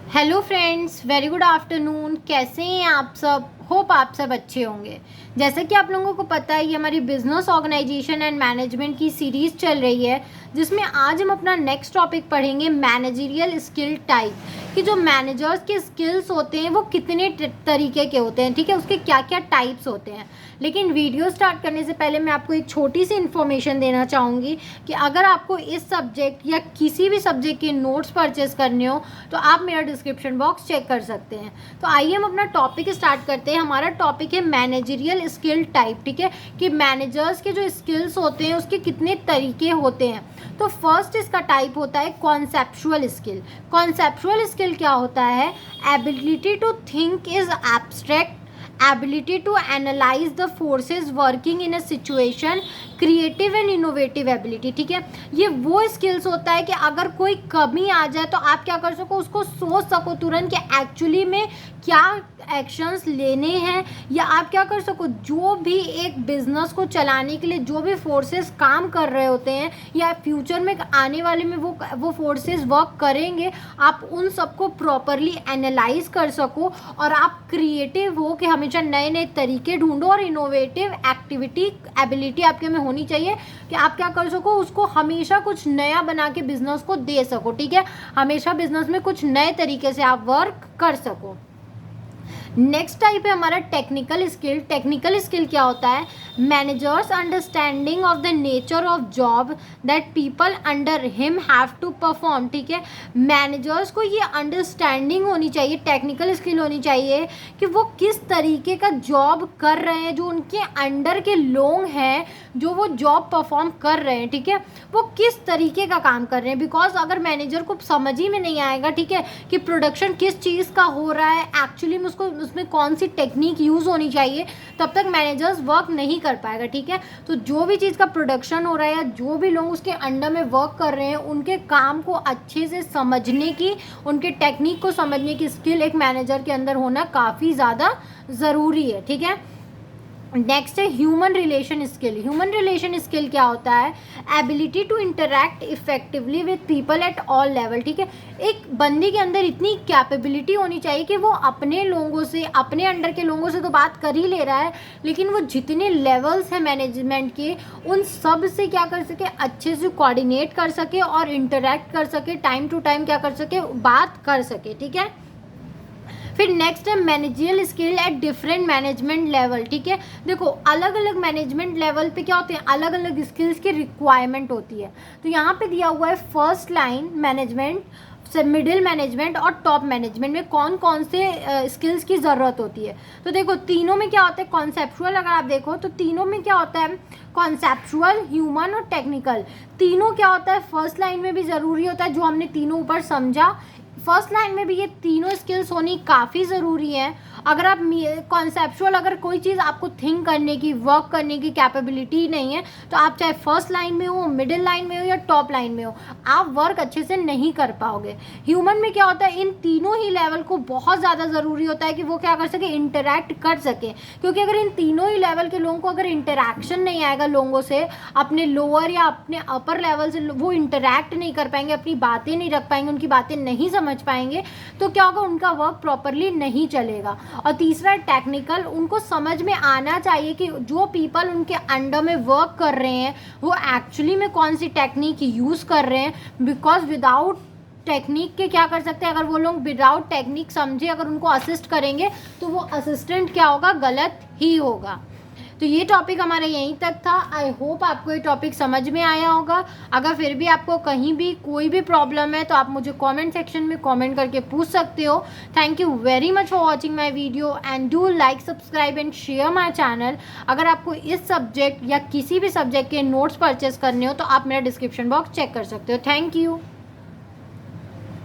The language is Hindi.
Hello friends, very good afternoon. कैसे हैं आप सब? होप आप सब अच्छे होंगे। जैसे कि आप लोगों को पता है, ये हमारी बिजनेस ऑर्गेनाइजेशन एंड मैनेजमेंट की सीरीज़ चल रही है, जिसमें आज हम अपना नेक्स्ट टॉपिक पढ़ेंगे मैनेजरियल स्किल टाइप। कि जो मैनेजर्स के स्किल्स होते हैं वो कितने तरीके के होते हैं, ठीक है, उसके क्या क्या टाइप्स होते हैं। लेकिन वीडियो स्टार्ट करने से पहले मैं आपको एक छोटी सी इन्फॉर्मेशन देना चाहूँगी कि अगर आपको इस सब्जेक्ट या किसी भी सब्जेक्ट के नोट्स परचेस करने हो तो आप मेरा डिस्क्रिप्शन बॉक्स चेक कर सकते हैं। तो आइए हम अपना टॉपिक स्टार्ट करते हैं। हमारा टॉपिक है मैनेजरियल स्किल टाइप, ठीक है, कि मैनेजर्स के जो स्किल्स होते हैं उसके कितने तरीके होते हैं। तो फर्स्ट इसका टाइप होता है कॉन्सेप्चुअल स्किल। कॉन्सेप्चुअल स्किल क्या होता है? Ability to think is abstract, ability to analyze the forces working in a situation, creative and innovative ability, ठीक है। ये वो स्किल्स होता है कि अगर कोई कमी आ जाए तो आप क्या कर सको, उसको सोच सको तुरंत कि एक्चुअली में क्या एक्शंस लेने हैं, या आप क्या कर सको, जो भी एक बिजनेस को चलाने के लिए जो भी फोर्सेस काम कर रहे होते हैं या फ्यूचर में आने वाले में वो फोर्सेस वर्क करेंगे, आप उन सबको प्रॉपरली एनालाइज कर सको और आप क्रिएटिव हो कि हमेशा नए नए तरीके ढूंढो, और इनोवेटिव एक्टिविटी एबिलिटी आपके में होनी चाहिए कि आप क्या कर सको, उसको हमेशा कुछ नया बना के बिजनेस को दे सको, ठीक है। हमेशा बिजनेस में कुछ नए तरीके से आप वर्क कर सको। नेक्स्ट टाइप है हमारा टेक्निकल स्किल। टेक्निकल स्किल क्या होता है? Managers understanding of the nature of job that people under him have to perform, ठीक है। मैनेजर्स को ये अंडरस्टैंडिंग होनी चाहिए, टेक्निकल स्किल होनी चाहिए कि वो किस तरीके का जॉब कर रहे हैं, जो उनके अंडर के लोग हैं, जो वो जॉब परफॉर्म कर रहे हैं, ठीक है, वो किस तरीके का काम कर रहे हैं। बिकॉज अगर मैनेजर को समझ ही में नहीं आएगा, ठीक है, कि प्रोडक्शन किस चीज़ का हो रहा है, एक्चुअली में उसमें कौन सी टेक्निक यूज़ होनी चाहिए, तब तक मैनेजर्स वर्क नहीं कर पाएगा, ठीक है। तो जो भी चीज़ का प्रोडक्शन हो रहा है या जो भी लोग उसके अंडर में वर्क कर रहे हैं, उनके काम को अच्छे से समझने की, उनके टेक्निक को समझने की स्किल एक मैनेजर के अंदर होना काफ़ी ज़्यादा ज़रूरी है, ठीक है। नेक्स्ट है human relation skill. Human relation skill क्या होता है? Ability to interact effectively with people at all level, ठीक है। एक बंदे के अंदर इतनी कैपेबिलिटी होनी चाहिए कि वो अपने लोगों से, अपने अंडर के लोगों से तो बात कर ही ले रहा है, लेकिन वो जितने लेवल्स हैं मैनेजमेंट के, उन सब से क्या कर सके, अच्छे से कोऑर्डिनेट कर सके और इंटरैक्ट कर सके, टाइम टू टाइम क्या कर सके, बात कर सके, ठीक है। फिर नेक्स्ट है managerial skill at different management level, ठीक है। देखो, अलग अलग मैनेजमेंट लेवल पे क्या होते हैं, अलग अलग स्किल्स की रिक्वायरमेंट होती है। तो यहाँ पे दिया हुआ है first line management, middle management और टॉप मैनेजमेंट में कौन कौन से स्किल्स की ज़रूरत होती है। तो देखो, तीनों में क्या होता है, कॉन्सेप्चुअल अगर आप देखो तो तीनों में क्या होता है, कॉन्सेप्चुअल, ह्यूमन और टेक्निकल, तीनों क्या होता है, फर्स्ट लाइन में भी ज़रूरी होता है, जो हमने तीनों ऊपर समझा। फर्स्ट लाइन में भी ये तीनों स्किल्स होनी काफ़ी ज़रूरी है। अगर आप कॉन्सेप्चुअल, अगर कोई चीज़ आपको थिंक करने की, वर्क करने की कैपेबिलिटी नहीं है, तो आप चाहे फर्स्ट लाइन में हो, मिडिल लाइन में हो या टॉप लाइन में हो, आप वर्क अच्छे से नहीं कर पाओगे। ह्यूमन में क्या होता है, इन तीनों ही लेवल को बहुत ज़्यादा ज़रूरी होता है कि वो क्या कर सके, इंटरैक्ट कर सके। क्योंकि अगर इन तीनों ही लेवल के लोगों को अगर इंटरैक्शन नहीं आएगा लोगों से, अपने लोअर या अपने अपर लेवल से वो इंटरैक्ट नहीं कर पाएंगे, अपनी बातें नहीं रख पाएंगे, उनकी बातें नहीं समझ पाएंगे, तो क्या होगा, उनका वर्क प्रॉपरली नहीं चलेगा। और तीसरा टेक्निकल, उनको समझ में आना चाहिए कि जो पीपल उनके अंडर में वर्क कर रहे हैं वो एक्चुअली में कौन सी टेक्निक यूज़ कर रहे हैं। बिकॉज विदाउट टेक्निक के क्या कर सकते हैं, अगर वो लोग विदाउट टेक्निक समझे अगर उनको असिस्ट करेंगे तो वो असिस्टेंट क्या होगा, गलत ही होगा। तो ये टॉपिक हमारा यहीं तक था। आई होप आपको ये टॉपिक समझ में आया होगा। अगर फिर भी आपको कहीं भी कोई भी प्रॉब्लम है तो आप मुझे कमेंट सेक्शन में कमेंट करके पूछ सकते हो। Thank you very much for watching my video and do like, subscribe and share my channel. अगर आपको इस सब्जेक्ट या किसी भी सब्जेक्ट के नोट्स परचेस करने हो तो आप मेरा डिस्क्रिप्शन बॉक्स चेक कर सकते हो। Thank you.